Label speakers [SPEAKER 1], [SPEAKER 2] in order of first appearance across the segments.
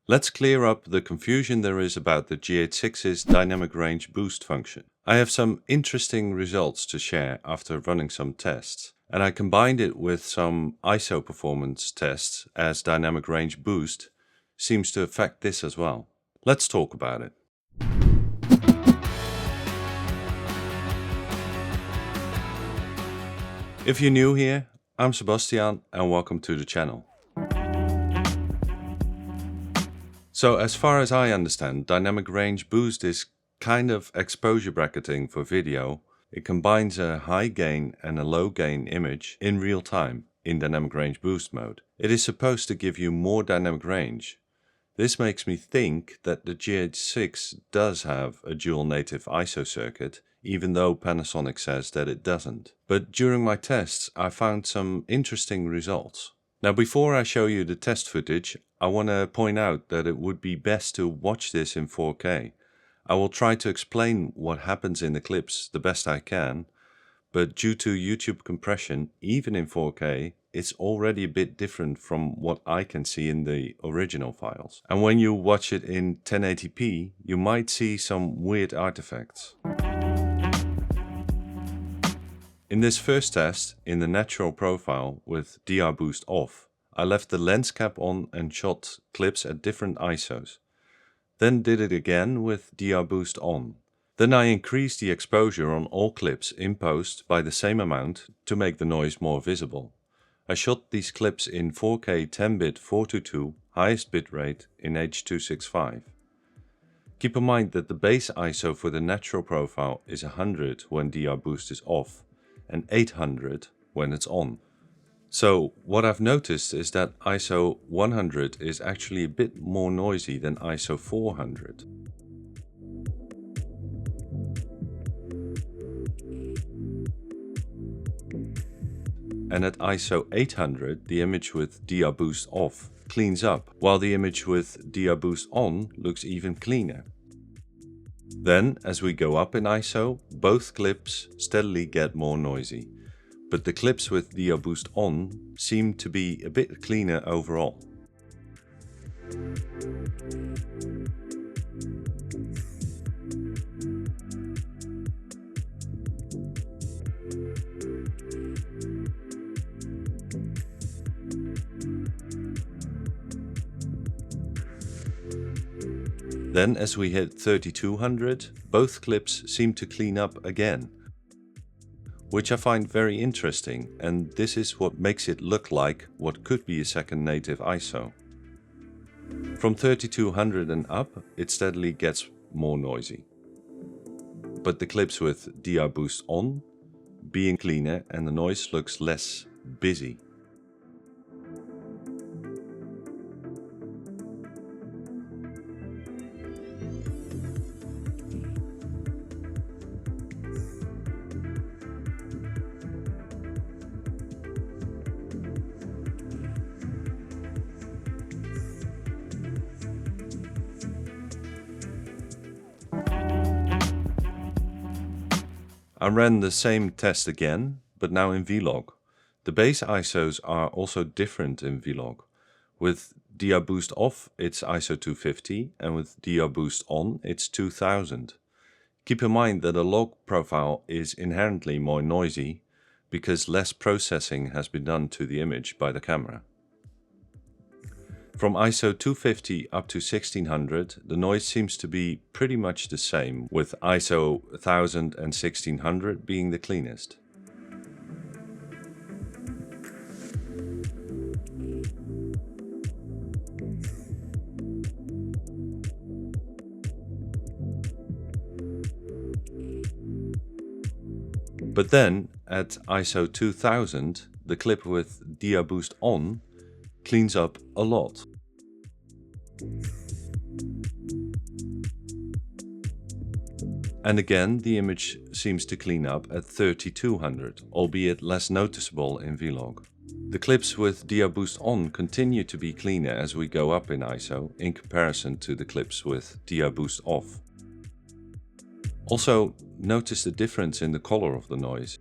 [SPEAKER 1] Let's clear up the confusion there is about the GH6's dynamic range boost function. I have some interesting results to share after running some tests, and I combined it with some ISO performance tests as dynamic range boost seems to affect this as well. Let's talk about it. If you're new here, I'm Sebastian and welcome to the channel. So as far as I understand, dynamic range boost is kind of exposure bracketing for video. It combines a high gain and a low gain image in real time in dynamic range boost mode. It is supposed to give you more dynamic range. This makes me think that the GH6 does have a dual native ISO circuit, even though Panasonic says that it doesn't. But during my tests I found some interesting results. Now before I show you the test footage, I want to point out that it would be best to watch this in 4K. I will try to explain what happens in the clips the best I can, but due to YouTube compression, even in 4K, it's already a bit different from what I can see in the original files. And when you watch it in 1080p, you might see some weird artifacts. In this first test, in the natural profile with DR boost off, I left the lens cap on and shot clips at different ISOs. Then did it again with DR boost on. Then I increased the exposure on all clips in post by the same amount to make the noise more visible. I shot these clips in 4K 10-bit 422 highest bitrate in H.265. Keep in mind that the base ISO for the natural profile is 100 when DR boost is off, and 800 when it's on. So what I've noticed is that ISO 100 is actually a bit more noisy than ISO 400. And at ISO 800 the image with DR boost off cleans up, while the image with DR boost on looks even cleaner. Then, as we go up in ISO, both clips steadily get more noisy, but the clips with DR boost on seem to be a bit cleaner overall. Then as we hit 3200, both clips seem to clean up again, which I find very interesting, and this is what makes it look like what could be a second native ISO. From 3200 and up, it steadily gets more noisy, but the clips with DR boost on being cleaner and the noise looks less busy. I ran the same test again, but now in Vlog. The base ISOs are also different in Vlog. With DR boost off it's ISO 250 and with DR boost on it's 2000. Keep in mind that a log profile is inherently more noisy because less processing has been done to the image by the camera. From ISO 250 up to 1600, the noise seems to be pretty much the same, with ISO 1000 and 1600 being the cleanest. But then, at ISO 2000, the clip with DR boost on cleans up a lot. And again, the image seems to clean up at 3200, albeit less noticeable in Vlog. The clips with DR boost on continue to be cleaner as we go up in ISO in comparison to the clips with DR boost off. Also, notice the difference in the color of the noise.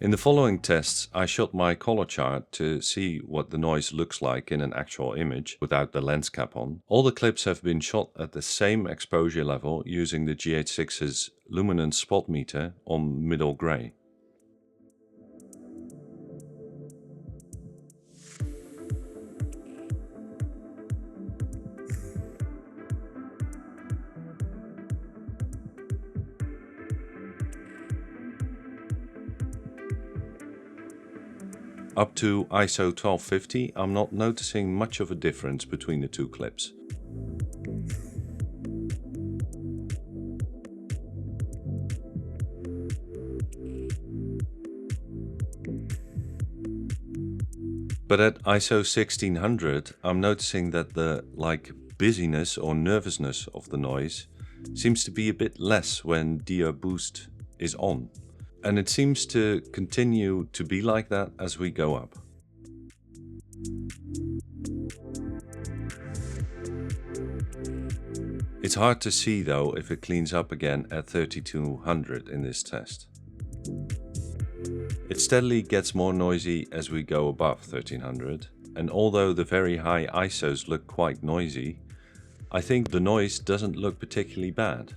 [SPEAKER 1] In the following tests, I shot my color chart to see what the noise looks like in an actual image without the lens cap on. All the clips have been shot at the same exposure level using the GH6's luminance spot meter on middle gray. Up to ISO 1250, I'm not noticing much of a difference between the two clips. But at ISO 1600, I'm noticing that the busyness or nervousness of the noise seems to be a bit less when DEMYSTIFIED is on. And it seems to continue to be like that as we go up. It's hard to see though if it cleans up again at 3200 in this test. It steadily gets more noisy as we go above 1300, and although the very high ISOs look quite noisy, I think the noise doesn't look particularly bad.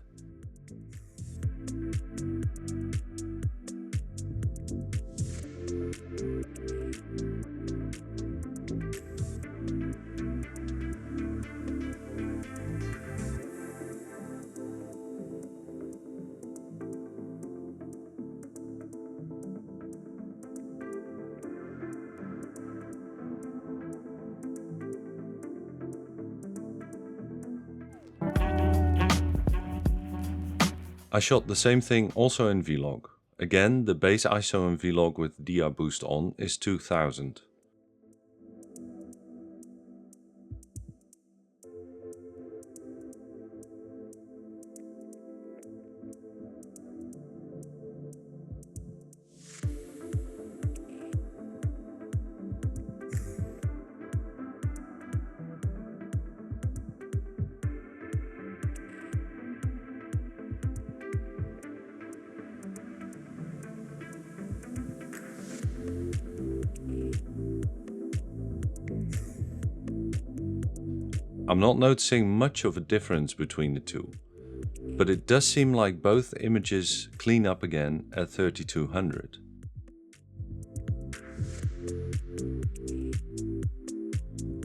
[SPEAKER 1] I shot the same thing also in Vlog. Again, the base ISO in Vlog with DEMYSTIFIED on is 2000. I'm not noticing much of a difference between the two, but it does seem like both images clean up again at 3200.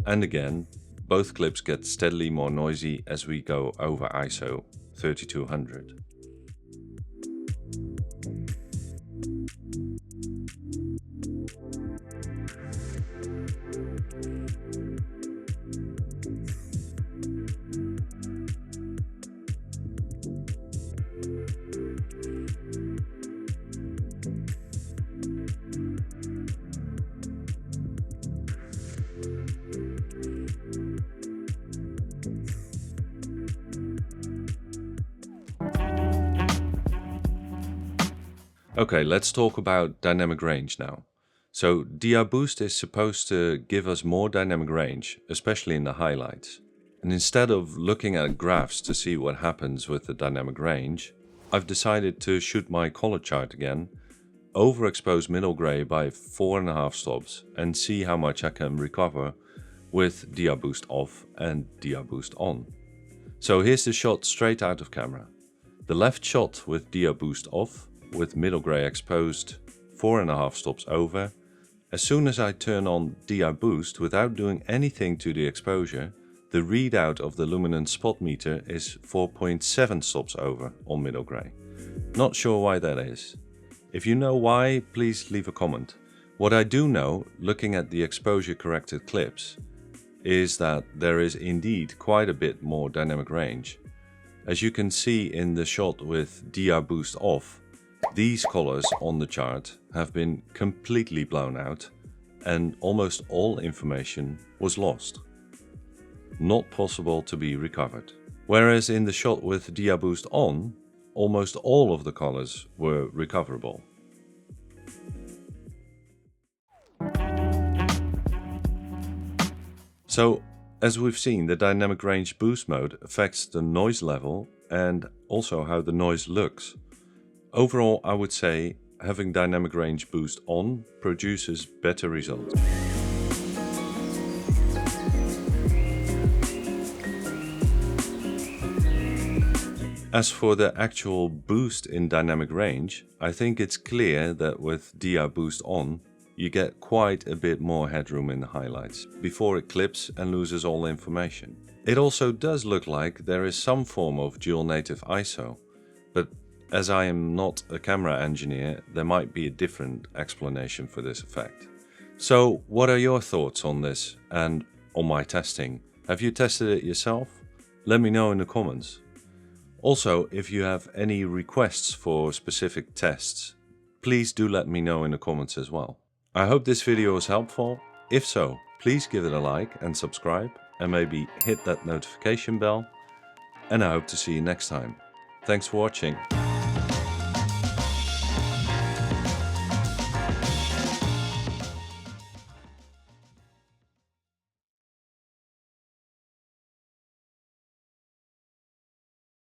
[SPEAKER 1] And again, both clips get steadily more noisy as we go over ISO 3200. Okay, let's talk about dynamic range now. So DEMYSTIFIED is supposed to give us more dynamic range, especially in the highlights. And instead of looking at graphs to see what happens with the dynamic range, I've decided to shoot my color chart again, overexpose middle gray by 4.5 stops and see how much I can recover with DEMYSTIFIED off and DEMYSTIFIED on. So here's the shot straight out of camera. The left shot with DEMYSTIFIED off, with middle gray exposed 4.5 stops over. As soon as I turn on DEMYSTIFIED without doing anything to the exposure, the readout of the luminance spot meter is 4.7 stops over on middle gray. Not sure why that is. If you know why, please leave a comment. What I do know, looking at the exposure corrected clips, is that there is indeed quite a bit more dynamic range. As you can see in the shot with DEMYSTIFIED off, these colors on the chart have been completely blown out and almost all information was lost. Not possible to be recovered. Whereas in the shot with DEMYSTIFIED on, almost all of the colors were recoverable. So, as we've seen, the dynamic range boost mode affects the noise level and also how the noise looks. Overall, I would say having dynamic range boost on produces better results. As for the actual boost in dynamic range, I think it's clear that with DI boost on, you get quite a bit more headroom in the highlights before it clips and loses all information. It also does look like there is some form of dual native ISO, but as I am not a camera engineer, there might be a different explanation for this effect. So what are your thoughts on this and on my testing? Have you tested it yourself? Let me know in the comments. Also, if you have any requests for specific tests, please do let me know in the comments as well. I hope this video was helpful. If so, please give it a like and subscribe, and maybe hit that notification bell. And I hope to see you next time. Thanks for watching.